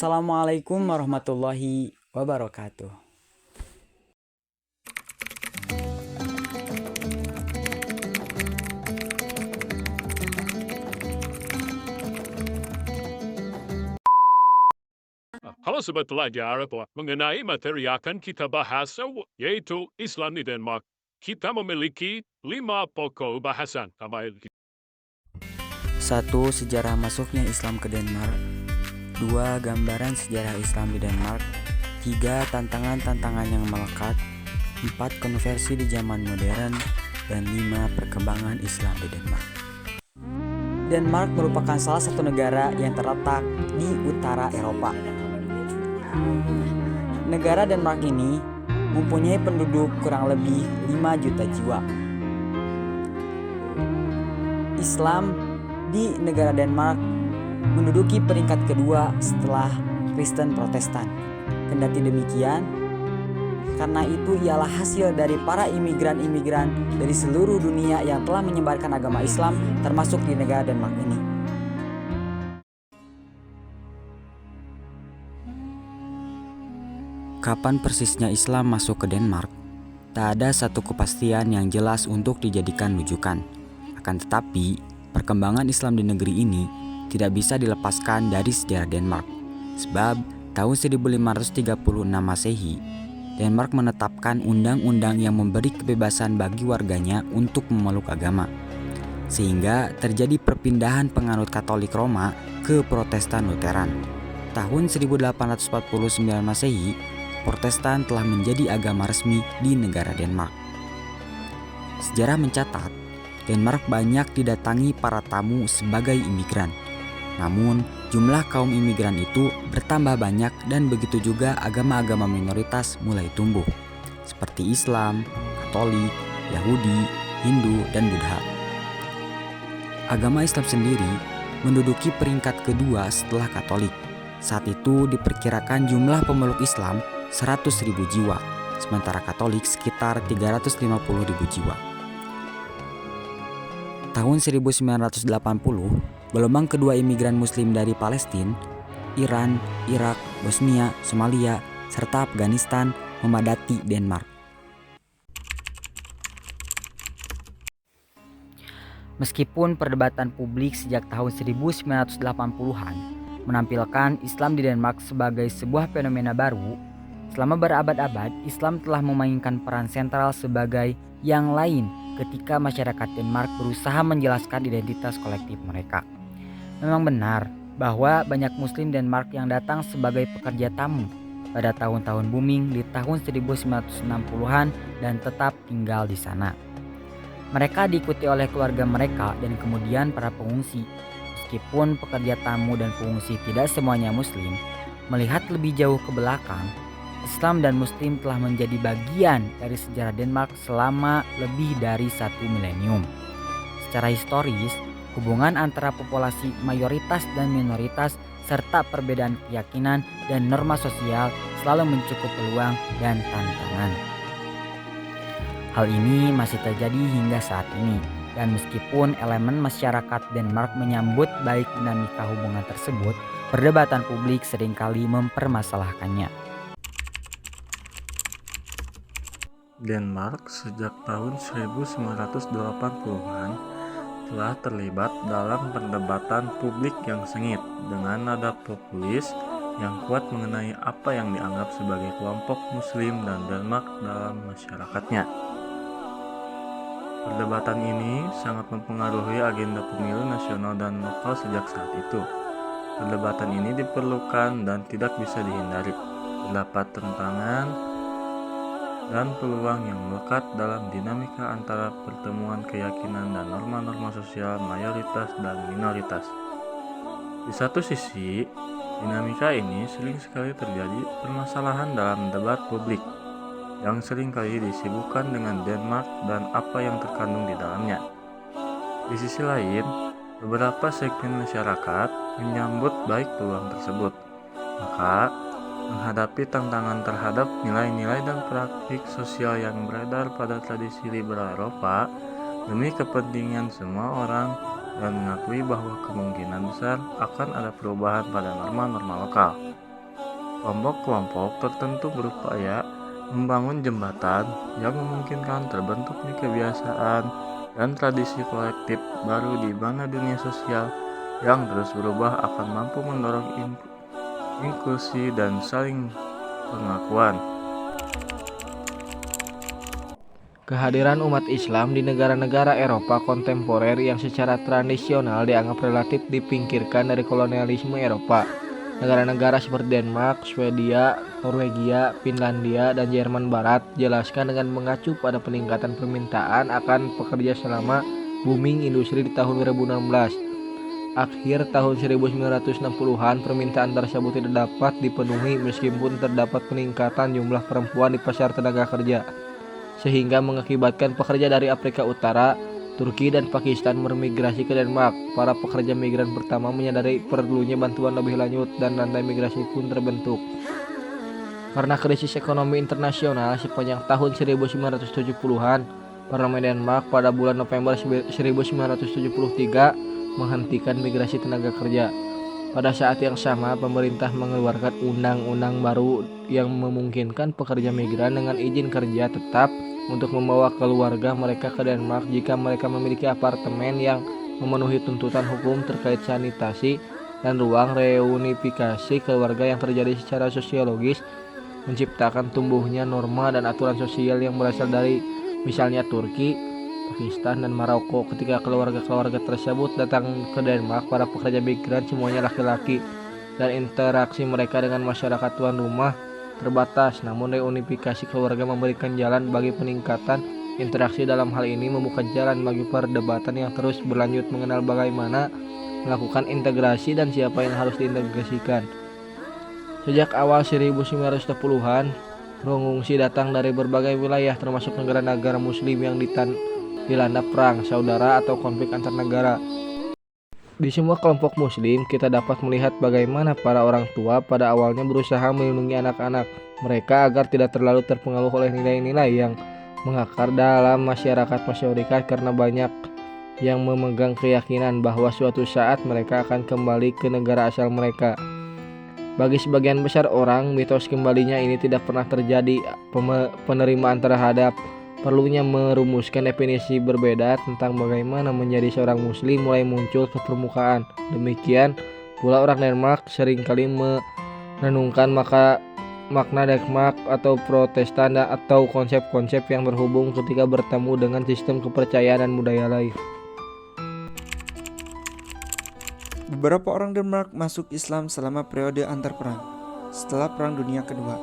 Assalamualaikum warahmatullahi wabarakatuh. Halo Sobat Pelajar, mengenai materi yang akan kita bahas yaitu Islam di Denmark. Kita memiliki 5 pokok bahasan. 1. Sejarah masuknya Islam ke Denmark. 2. Gambaran sejarah Islam di Denmark. 3. Tantangan-tantangan yang melekat. 4. Konversi di zaman modern. Dan 5. Perkembangan Islam di Denmark. Denmark merupakan salah satu negara yang terletak di utara Eropa. Negara Denmark ini mempunyai penduduk kurang lebih 5 juta jiwa. Islam di negara Denmark menduduki peringkat kedua setelah Kristen Protestan. Kendati demikian, karena itu ialah hasil dari para imigran-imigran dari seluruh dunia yang telah menyebarkan agama Islam termasuk di negara Denmark ini. Kapan persisnya Islam masuk ke Denmark? Tak ada satu kepastian yang jelas untuk dijadikan rujukan. Akan tetapi, perkembangan Islam di negeri ini tidak bisa dilepaskan dari sejarah Denmark. Sebab, tahun 1536 Masehi, Denmark menetapkan undang-undang yang memberi kebebasan bagi warganya untuk memeluk agama. Sehingga terjadi perpindahan penganut Katolik Roma ke Protestan Lutheran. Tahun 1849 Masehi, Protestan telah menjadi agama resmi di negara Denmark. Sejarah mencatat, Denmark banyak didatangi para tamu sebagai imigran. Namun, jumlah kaum imigran itu bertambah banyak dan begitu juga agama-agama minoritas mulai tumbuh, seperti Islam, Katolik, Yahudi, Hindu, dan Buddha. Agama Islam sendiri menduduki peringkat kedua setelah Katolik. Saat itu diperkirakan jumlah pemeluk Islam 100.000 jiwa, sementara Katolik sekitar 350.000 jiwa. Tahun 1980, gelombang kedua imigran Muslim dari Palestina, Iran, Irak, Bosnia, Somalia, serta Afghanistan memadati Denmark. Meskipun perdebatan publik sejak tahun 1980-an menampilkan Islam di Denmark sebagai sebuah fenomena baru, selama berabad-abad Islam telah memainkan peran sentral sebagai yang lain ketika masyarakat Denmark berusaha menjelaskan identitas kolektif mereka. Memang benar bahwa banyak Muslim Denmark yang datang sebagai pekerja tamu pada tahun-tahun booming di tahun 1960-an dan tetap tinggal di sana. Mereka diikuti oleh keluarga mereka dan kemudian para pengungsi. Meskipun pekerja tamu dan pengungsi tidak semuanya Muslim, melihat lebih jauh ke belakang, Islam dan Muslim telah menjadi bagian dari sejarah Denmark selama lebih dari 1 milenium. Secara historis, hubungan antara populasi mayoritas dan minoritas serta perbedaan keyakinan dan norma sosial selalu mencukup peluang dan tantangan. Hal ini masih terjadi hingga saat ini, dan meskipun elemen masyarakat Denmark menyambut baik dinamika hubungan tersebut, perdebatan publik seringkali mempermasalahkannya. Denmark sejak tahun 1980-an telah terlibat dalam perdebatan publik yang sengit dengan nada populis yang kuat mengenai apa yang dianggap sebagai kelompok Muslim dan Denmark dalam masyarakatnya. Perdebatan ini sangat mempengaruhi agenda pemilu nasional dan lokal sejak saat itu. Perdebatan ini diperlukan dan tidak bisa dihindari. Terdapat tantangan dan peluang yang melekat dalam dinamika antara pertemuan keyakinan dan norma-norma sosial mayoritas dan minoritas. Di satu sisi, dinamika ini sering sekali terjadi permasalahan dalam debat publik yang seringkali disibukkan dengan Denmark dan apa yang terkandung di dalamnya. Di sisi lain, beberapa segmen masyarakat menyambut baik peluang tersebut. Maka, menghadapi tantangan terhadap nilai-nilai dan praktik sosial yang beredar pada tradisi liberal Eropa demi kepentingan semua orang dan mengakui bahwa kemungkinan besar akan ada perubahan pada norma-norma lokal. Kelompok-kelompok tertentu berupaya membangun jembatan yang memungkinkan terbentuknya kebiasaan dan tradisi kolektif baru di mana dunia sosial yang terus berubah akan mampu mendorong inklusi dan saling pengakuan. Kehadiran umat Islam di negara-negara Eropa kontemporer yang secara tradisional dianggap relatif dipingkirkan dari kolonialisme Eropa. Negara-negara seperti Denmark, Swedia, Norwegia, Finlandia, dan Jerman Barat jelaskan dengan mengacu pada peningkatan permintaan akan pekerja selama booming industri di tahun 2016. Akhir tahun 1960-an, permintaan tersebut tidak dapat dipenuhi meskipun terdapat peningkatan jumlah perempuan di pasar tenaga kerja, sehingga mengakibatkan pekerja dari Afrika Utara, Turki, dan Pakistan bermigrasi ke Denmark. Para pekerja migran pertama menyadari perlunya bantuan lebih lanjut dan rantai migrasi pun terbentuk. Karena krisis ekonomi internasional sepanjang tahun 1970-an, Parlemen Denmark pada bulan November 1973 menghentikan migrasi tenaga kerja. Pada saat yang sama, pemerintah mengeluarkan undang-undang baru yang memungkinkan pekerja migran dengan izin kerja tetap untuk membawa keluarga mereka ke Denmark jika mereka memiliki apartemen yang memenuhi tuntutan hukum terkait sanitasi dan ruang. Reunifikasi keluarga yang terjadi secara sosiologis menciptakan tumbuhnya norma dan aturan sosial yang berasal dari misalnya Turki, Pakistan, dan Maroko. Ketika keluarga-keluarga tersebut datang ke Denmark, para pekerja migran semuanya laki-laki dan interaksi mereka dengan masyarakat tuan rumah terbatas. Namun reunifikasi keluarga memberikan jalan bagi peningkatan interaksi. Dalam hal ini membuka jalan bagi perdebatan yang terus berlanjut mengenal bagaimana melakukan integrasi dan siapa yang harus diintegrasikan. Sejak awal 1910-an, pengungsi datang dari berbagai wilayah termasuk negara-negara muslim yang dilanda perang saudara atau konflik antar negara. Di semua kelompok muslim, kita dapat melihat bagaimana para orang tua pada awalnya berusaha melindungi anak-anak mereka agar tidak terlalu terpengaruh oleh nilai-nilai yang mengakar dalam masyarakat masyarakat, karena banyak yang memegang keyakinan bahwa suatu saat mereka akan kembali ke negara asal mereka. Bagi sebagian besar orang, mitos kembalinya ini tidak pernah terjadi. Penerimaan terhadap perlunya merumuskan definisi berbeda tentang bagaimana menjadi seorang muslim mulai muncul ke permukaan. Demikian pula orang Denmark seringkali merenungkan makna Denmark atau Protestan atau konsep-konsep yang terhubung ketika bertemu dengan sistem kepercayaan dan budaya lain. Beberapa orang Denmark masuk Islam selama periode antar perang. Setelah Perang Dunia Kedua,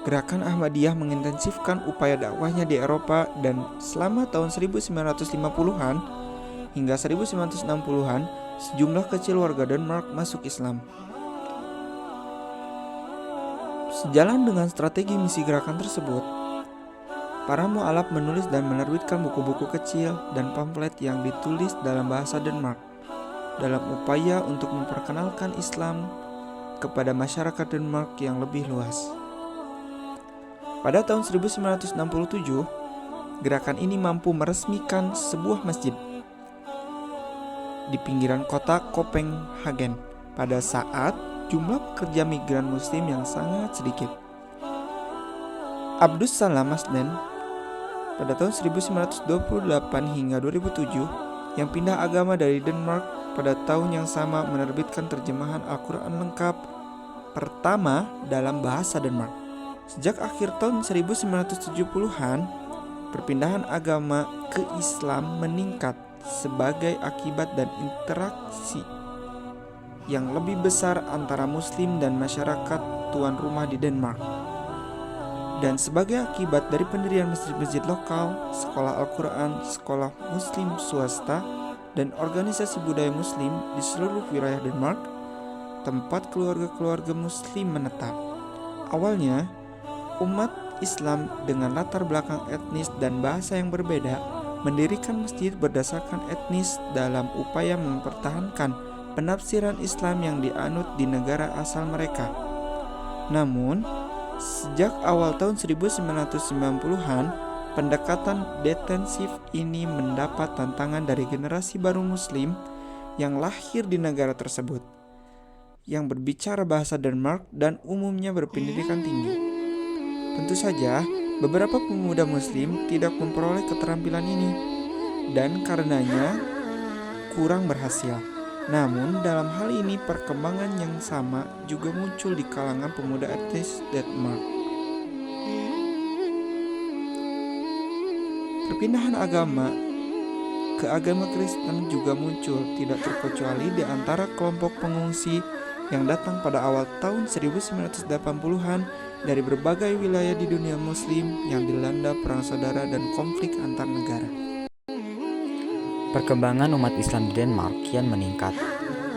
Gerakan Ahmadiyah mengintensifkan upaya dakwahnya di Eropa, dan selama tahun 1950-an hingga 1960-an, sejumlah kecil warga Denmark masuk Islam. Sejalan dengan strategi misi gerakan tersebut, para mu'alaf menulis dan menerbitkan buku-buku kecil dan pamflet yang ditulis dalam bahasa Denmark dalam upaya untuk memperkenalkan Islam kepada masyarakat Denmark yang lebih luas. Pada tahun 1967, gerakan ini mampu meresmikan sebuah masjid di pinggiran kota Copenhagen pada saat jumlah pekerja migran muslim yang sangat sedikit. Abdus Salam Masden pada tahun 1928 hingga 2007 yang pindah agama dari Denmark pada tahun yang sama menerbitkan terjemahan Al-Quran lengkap pertama dalam bahasa Denmark. Sejak akhir tahun 1970-an, perpindahan agama ke Islam meningkat sebagai akibat dan interaksi yang lebih besar antara muslim dan masyarakat tuan rumah di Denmark. Dan sebagai akibat dari pendirian masjid-masjid lokal, sekolah Al-Quran, sekolah muslim swasta, dan organisasi budaya muslim di seluruh wilayah Denmark, tempat keluarga-keluarga muslim menetap. Awalnya, umat Islam dengan latar belakang etnis dan bahasa yang berbeda mendirikan masjid berdasarkan etnis dalam upaya mempertahankan penafsiran Islam yang dianut di negara asal mereka. Namun, sejak awal tahun 1990-an, pendekatan defensif ini mendapat tantangan dari generasi baru muslim yang lahir di negara tersebut, yang berbicara bahasa Denmark dan umumnya berpendidikan tinggi. Tentu saja, beberapa pemuda Muslim tidak memperoleh keterampilan ini dan karenanya kurang berhasil. Namun, dalam hal ini perkembangan yang sama juga muncul di kalangan pemuda etnis Denmark. Perpindahan agama ke agama Kristen juga muncul, tidak terkecuali di antara kelompok pengungsi yang datang pada awal tahun 1980-an dari berbagai wilayah di dunia Muslim yang dilanda perang saudara dan konflik antar negara. Perkembangan umat Islam di Denmark kian meningkat,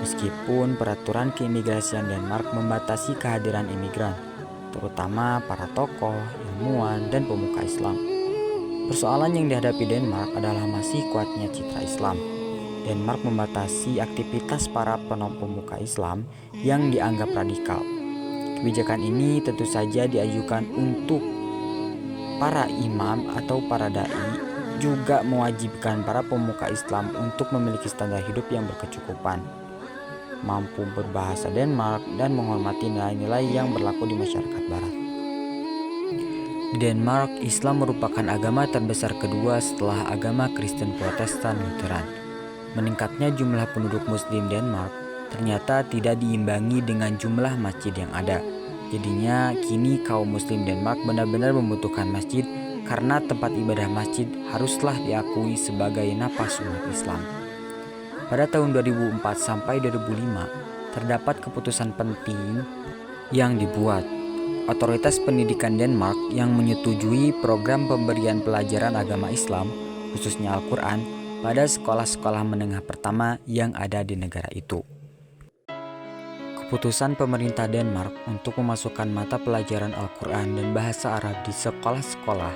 meskipun peraturan keimigrasian Denmark membatasi kehadiran imigran, terutama para tokoh, ilmuwan, dan pemuka Islam. Persoalan yang dihadapi Denmark adalah masih kuatnya citra Islam. Denmark membatasi aktivitas para pemuka Islam yang dianggap radikal. Kebijakan ini tentu saja diajukan untuk para imam atau para dai, juga mewajibkan para pemuka Islam untuk memiliki standar hidup yang berkecukupan, mampu berbahasa Denmark, dan menghormati nilai-nilai yang berlaku di masyarakat barat. Di Denmark, Islam merupakan agama terbesar kedua setelah agama Kristen Protestan Lutheran. Meningkatnya jumlah penduduk Muslim Denmark ternyata tidak diimbangi dengan jumlah masjid yang ada. Jadinya kini kaum Muslim Denmark benar-benar membutuhkan masjid karena tempat ibadah masjid haruslah diakui sebagai napas umat Islam. Pada tahun 2004 sampai 2005 terdapat keputusan penting yang dibuat. Otoritas Pendidikan Denmark yang menyetujui program pemberian pelajaran agama Islam, khususnya Al-Quran, pada sekolah-sekolah menengah pertama yang ada di negara itu. Keputusan pemerintah Denmark untuk memasukkan mata pelajaran Al-Quran dan bahasa Arab di sekolah-sekolah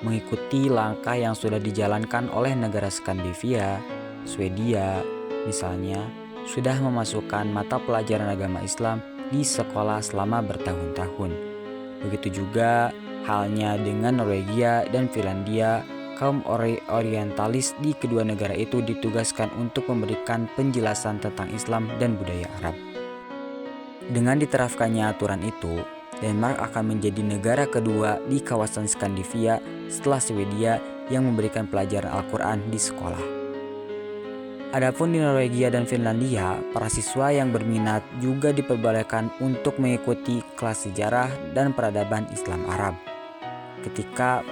mengikuti langkah yang sudah dijalankan oleh negara Skandinavia, Swedia, misalnya, sudah memasukkan mata pelajaran agama Islam di sekolah selama bertahun-tahun. Begitu juga halnya dengan Norwegia dan Finlandia. Kaum orientalis di kedua negara itu ditugaskan untuk memberikan penjelasan tentang Islam dan budaya Arab. Dengan diterapkannya aturan itu, Denmark akan menjadi negara kedua di kawasan Skandinavia setelah Swedia yang memberikan pelajaran Al-Quran di sekolah. Adapun di Norwegia dan Finlandia, para siswa yang berminat juga diperbolehkan untuk mengikuti kelas sejarah dan peradaban Islam Arab. Ketika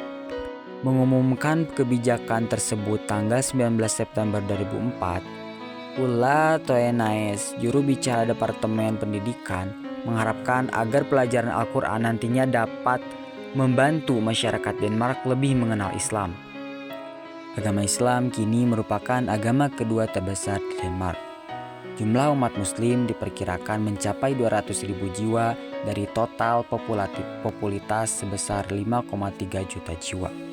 mengumumkan kebijakan tersebut tanggal 19 September 2004, Ulla Toenaes, juru bicara Departemen Pendidikan, mengharapkan agar pelajaran Al-Quran nantinya dapat membantu masyarakat Denmark lebih mengenal Islam. Agama Islam kini merupakan agama kedua terbesar di Denmark. Jumlah umat Muslim diperkirakan mencapai 200.000 jiwa dari total populitas sebesar 5,3 juta jiwa.